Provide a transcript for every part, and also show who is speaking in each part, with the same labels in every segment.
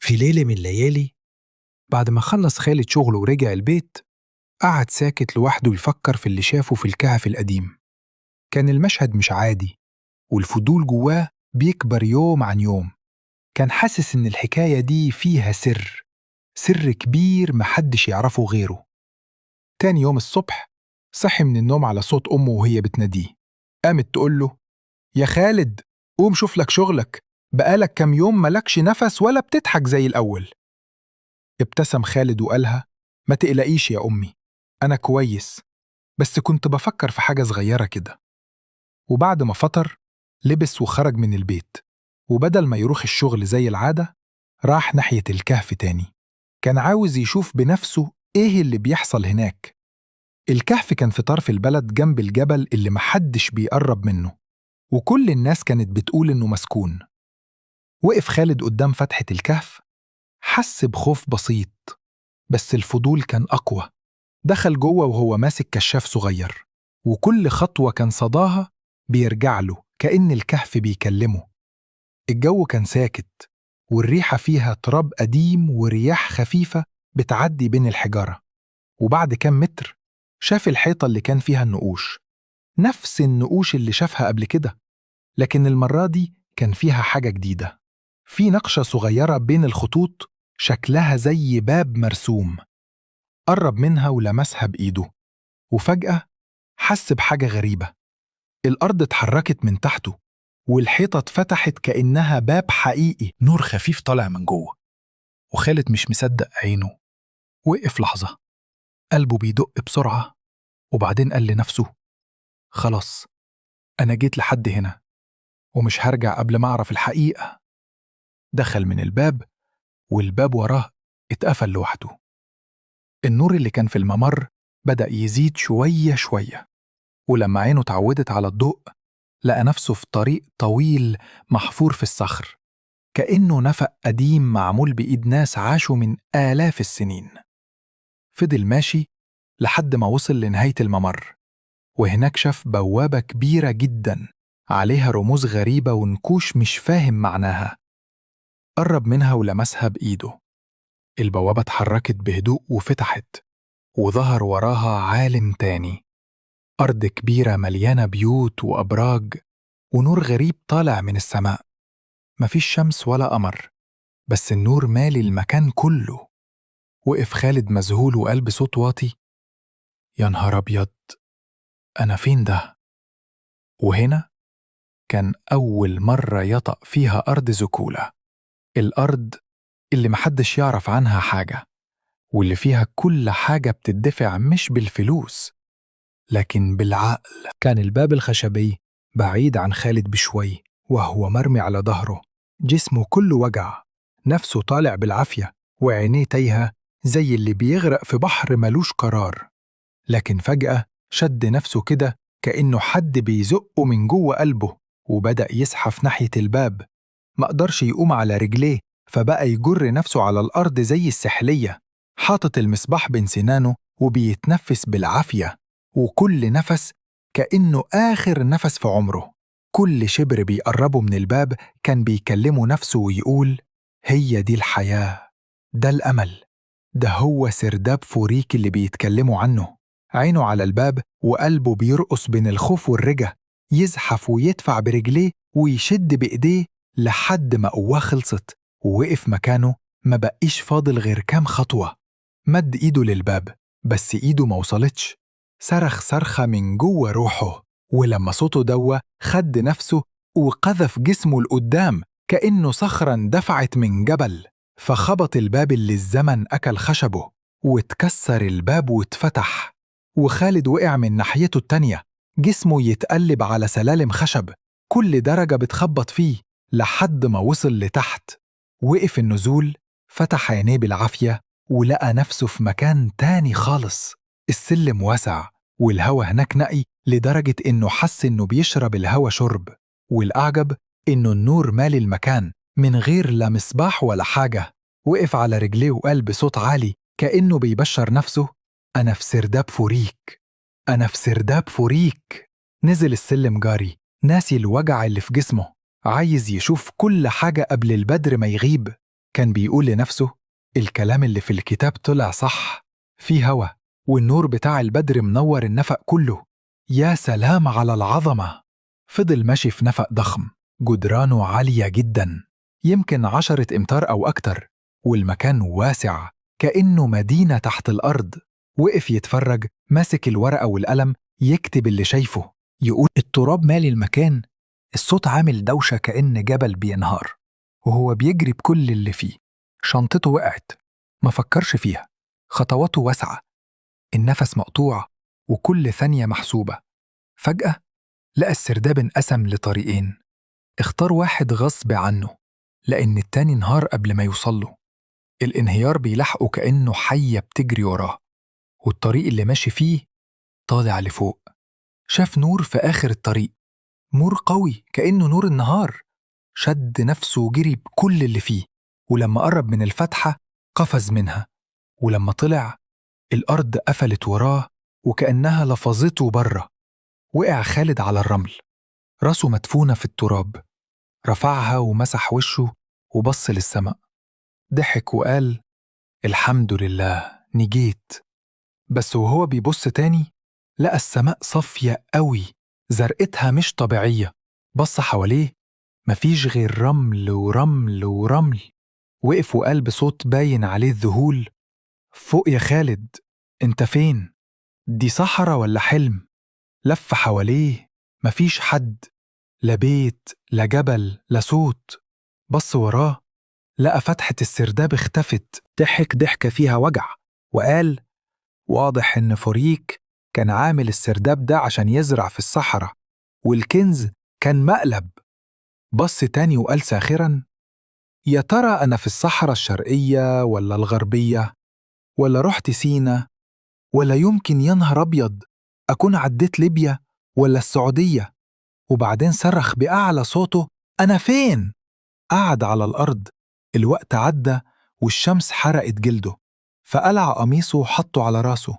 Speaker 1: في ليلة من الليالي، بعد ما خلص خالد شغله ورجع البيت، قعد ساكت لوحده يفكر في اللي شافه في الكهف القديم. كان المشهد مش عادي، والفضول جواه بيكبر يوم عن يوم. كان حاسس إن الحكاية دي فيها سر كبير محدش يعرفه غيره. تاني يوم الصبح صحي من النوم على صوت أمه وهي بتناديه. قامت تقوله: يا خالد، قوم شوف لك شغلك، بقالك كام يوم ملكش نفس ولا بتضحك زي الأول. ابتسم خالد وقالها: ما تقلقيش يا أمي، أنا كويس، بس كنت بفكر في حاجة صغيرة كده. وبعد ما فطر لبس وخرج من البيت، وبدل ما يروح الشغل زي العادة راح ناحية الكهف تاني. كان عاوز يشوف بنفسه إيه اللي بيحصل هناك. الكهف كان في طرف البلد جنب الجبل اللي محدش بيقرب منه، وكل الناس كانت بتقول إنه مسكون. وقف خالد قدام فتحة الكهف، حس بخوف بسيط، بس الفضول كان أقوى. دخل جوه وهو ماسك كشاف صغير، وكل خطوة كان صداها بيرجع له كأن الكهف بيكلمه. الجو كان ساكت، والريحة فيها تراب قديم ورياح خفيفة بتعدي بين الحجارة. وبعد كام متر شاف الحيطة اللي كان فيها النقوش، نفس النقوش اللي شافها قبل كده، لكن المرة دي كان فيها حاجة جديدة. في نقشة صغيرة بين الخطوط شكلها زي باب مرسوم. قرب منها ولمسها بإيده، وفجأة حس بحاجة غريبة. الأرض اتحركت من تحته، والحيطة اتفتحت كأنها باب حقيقي. نور خفيف طالع من جوه، وخالد مش مصدق عينه. وقف لحظة، قلبه بيدق بسرعة، وبعدين قال لنفسه: خلاص، أنا جيت لحد هنا، ومش هرجع قبل ما أعرف الحقيقة. دخل من الباب، والباب وراه اتقفل لوحده. النور اللي كان في الممر بدأ يزيد شوية شوية، ولما عينه اتعودت على الضوء لقى نفسه في طريق طويل محفور في الصخر، كأنه نفق قديم معمول بإيد ناس عاشوا من آلاف السنين. فضل ماشي لحد ما وصل لنهاية الممر، وهناك شاف بوابة كبيرة جدا عليها رموز غريبة ونكوش مش فاهم معناها. قرب منها ولمسها بإيده. البوابة اتحركت بهدوء وفتحت، وظهر وراها عالم تاني. أرض كبيرة مليانة بيوت وأبراج، ونور غريب طالع من السماء. مفيش شمس ولا قمر، بس النور مالي المكان كله. وقف خالد مذهول وقال بصوت واطي: يا نهار أبيض، أنا فين ده؟ وهنا كان أول مرة يطأ فيها أرض زكولة، الأرض اللي محدش يعرف عنها حاجة، واللي فيها كل حاجة بتدفع مش بالفلوس لكن بالعقل. كان الباب الخشبي بعيد عن خالد بشوي، وهو مرمي على ظهره، جسمه كله وجع، نفسه طالع بالعافية، وعينيه تايهة زي اللي بيغرق في بحر ملوش قرار. لكن فجأة شد نفسه كده كأنه حد بيزقه من جوه قلبه، وبدأ يزحف ناحية الباب. ما قدرش يقوم على رجليه، فبقى يجر نفسه على الأرض زي السحلية، حاطط المصباح بين سنانه وبيتنفس بالعافية، وكل نفس كأنه آخر نفس في عمره. كل شبر بيقربه من الباب كان بيكلمه نفسه ويقول: هي دي الحياة، ده الأمل، ده هو سرداب فوريك اللي بيتكلموا عنه. عينه على الباب وقلبه بيرقص بين الخوف والرجا، يزحف ويدفع برجليه ويشد بإيديه لحد ما قواه خلصت، ووقف مكانه. ما بقيش فاضل غير كام خطوة. مد إيده للباب، بس إيده ما وصلتش. صرخ صرخة من جوه روحه، ولما صوته دوا خد نفسه وقذف جسمه لقدام كأنه صخرة اندفعت من جبل، فخبط الباب اللي الزمن أكل خشبه، واتكسر الباب واتفتح. وخالد وقع من ناحيته التانية، جسمه يتقلب على سلالم خشب، كل درجة بتخبط فيه لحد ما وصل لتحت. وقف النزول، فتح عينيه بالعافية، ولقى نفسه في مكان تاني خالص. السلم واسع، والهوا هناك نقي لدرجة إنه حس إنه بيشرب الهوا شرب. والأعجب إنه النور مالي المكان من غير لا مصباح ولا حاجة. وقف على رجليه وقال بصوت عالي كأنه بيبشر نفسه: أنا في سرداب فوريك، أنا في سرداب فوريك. نزل السلم جاري، ناسي الوجع اللي في جسمه، عايز يشوف كل حاجة قبل البدر ما يغيب. كان بيقول لنفسه الكلام اللي في الكتاب طلع صح، في هوا والنور بتاع البدر منور النفق كله، يا سلام على العظمة. فضل ماشي في نفق ضخم جدرانه عالية جدا، يمكن 10 أمتار أو أكتر، والمكان واسع كأنه مدينة تحت الأرض. وقف يتفرج ماسك الورقة والقلم يكتب اللي شايفه، يقول التراب مالي المكان، الصوت عامل دوشة كأن جبل بينهار، وهو بيجري بكل اللي فيه. شنطته وقعت، ما فكرش فيها، خطواته واسعة، النفس مقطوع وكل ثانية محسوبة. فجأة لقى السرداب انقسم لطريقين، اختار واحد غصب عنه لأن التاني انهار قبل ما يوصله. الانهيار بيلحقه كأنه حية بتجري وراه، والطريق اللي ماشي فيه طالع لفوق. شاف نور في آخر الطريق، نور قوي كأنه نور النهار. شد نفسه وجري بكل اللي فيه، ولما قرب من الفتحة قفز منها، ولما طلع الأرض قفلت وراه وكأنها لفظته بره. وقع خالد على الرمل، راسه مدفونة في التراب. رفعها ومسح وشه وبص للسماء، ضحك وقال الحمد لله نجيت. بس وهو بيبص تاني لقى السماء صافية قوي، زرقتها مش طبيعية. بص حواليه مفيش غير رمل ورمل ورمل. وقف وقال بصوت باين عليه الذهول فوق يا خالد، انت فين؟ دي صحراء ولا حلم؟ لف حواليه مفيش حد، لا بيت لا جبل لا صوت. بص وراه لقى فتحة السرداب اختفت. ضحك ضحكة فيها وجع وقال واضح إن فوريك كان عامل السرداب ده عشان يزرع في الصحراء، والكنز كان مقلب. بص تاني وقال ساخراً يا ترى أنا في الصحراء الشرقية ولا الغربية، ولا رحت سينا، ولا يمكن يا نهار أبيض أكون عديت ليبيا ولا السعودية. وبعدين صرخ بأعلى صوته أنا فين؟ قعد على الأرض. الوقت عدى والشمس حرقت جلده، فقلع قميصه وحطه على راسه.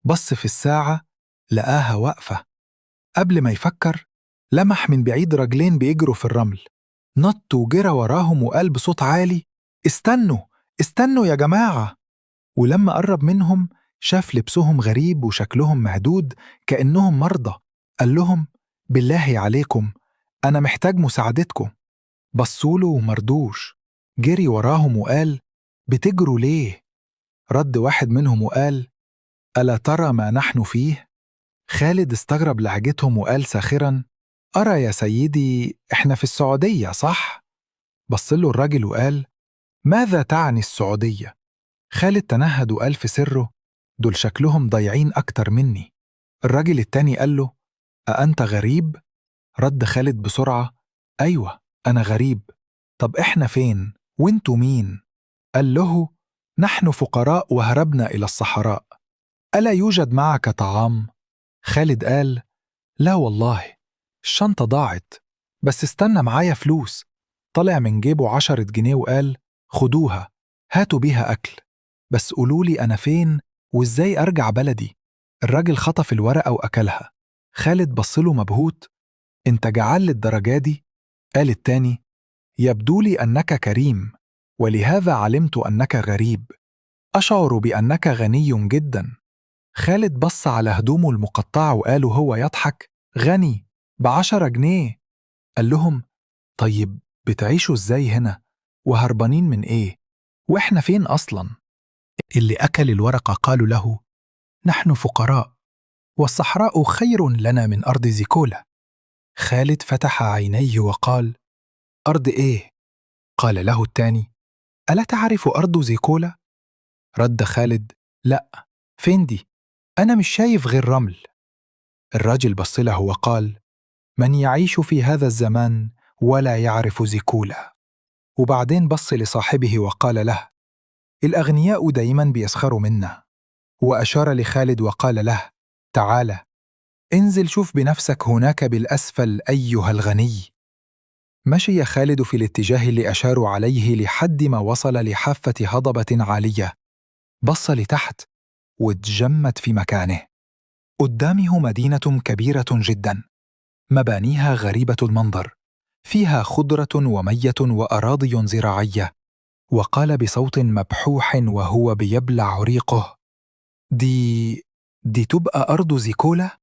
Speaker 1: بص في الساعة لقاها واقفة. قبل ما يفكر لمح من بعيد رجلين بيجروا في الرمل، نط وجرى وراهم وقال بصوت عالي استنوا استنوا يا جماعة. ولما قرب منهم شاف لبسهم غريب وشكلهم مهدود كأنهم مرضى. قال لهم بالله عليكم أنا محتاج مساعدتكم. بصوله ومردوش، جري وراهم وقال بتجروا ليه؟ رد واحد منهم وقال ألا ترى ما نحن فيه؟ خالد استغرب لهجتهم وقال ساخراً أرى يا سيدي إحنا في السعودية صح؟ بصله الراجل وقال ماذا تعني السعودية؟ خالد تنهد وقال في سره دول شكلهم ضايعين أكتر مني. الراجل التاني قال له أأنت غريب؟ رد خالد بسرعة أيوة أنا غريب. طب إحنا فين؟ وإنتوا مين؟ قال له نحن فقراء وهربنا إلى الصحراء، ألا يوجد معك طعام؟ خالد قال لا والله الشنطة ضاعت، بس استنى معايا فلوس. طلع من جيبه 10 جنيه وقال خدوها هاتوا بيها أكل، بس قولولي أنا فين وإزاي أرجع بلدي. الراجل خطف الورقة وأكلها. خالد بصله مبهوت أنت جعان للدرجة دي؟ قال التاني يبدو لي أنك كريم، ولهذا علمت أنك غريب، أشعر بأنك غني جدا. خالد بص على هدومه المقطعة وقال هو يضحك غني ب10 جنيه. قال لهم طيب بتعيشوا ازاي هنا وهربانين من ايه واحنا فين اصلا؟ اللي اكل الورقة قالوا له نحن فقراء والصحراء خير لنا من ارض زيكولا. خالد فتح عينيه وقال ارض ايه؟ قال له التاني الا تعرف ارض زيكولا؟ رد خالد لا فين دي؟ انا مش شايف غير رمل. الراجل بص له وقال من يعيش في هذا الزمان ولا يعرف زيكولا. وبعدين بص لصاحبه وقال له الأغنياء دايما بيسخروا منا. وأشار لخالد وقال له تعال انزل شوف بنفسك هناك بالأسفل أيها الغني. مشي خالد في الاتجاه اللي أشاروا عليه لحد ما وصل لحافة هضبة عالية. بص لتحت واتجمد في مكانه. قدامه مدينة كبيرة جدا، مبانيها غريبة المنظر، فيها خضرة ومية وأراضي زراعية، وقال بصوت مبحوح وهو بيبلع ريقه: دي تبقى أرض زيكولا؟